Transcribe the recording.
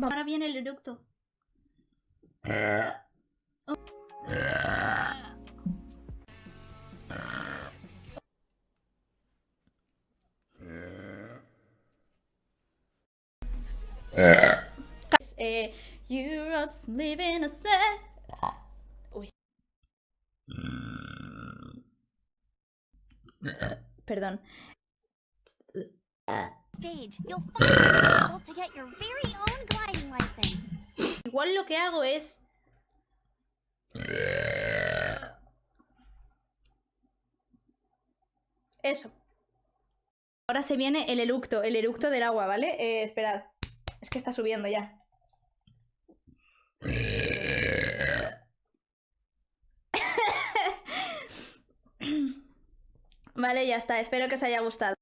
Ahora viene el eructo. Europe's living a sad... Uy. Perdón. Stage, you'll finally be able to get your very own gliding license. Igual lo que hago es... Eso. Ahora se viene el eructo del agua, ¿vale? Esperad. Es que está subiendo ya. Vale, ya está. Espero que os haya gustado.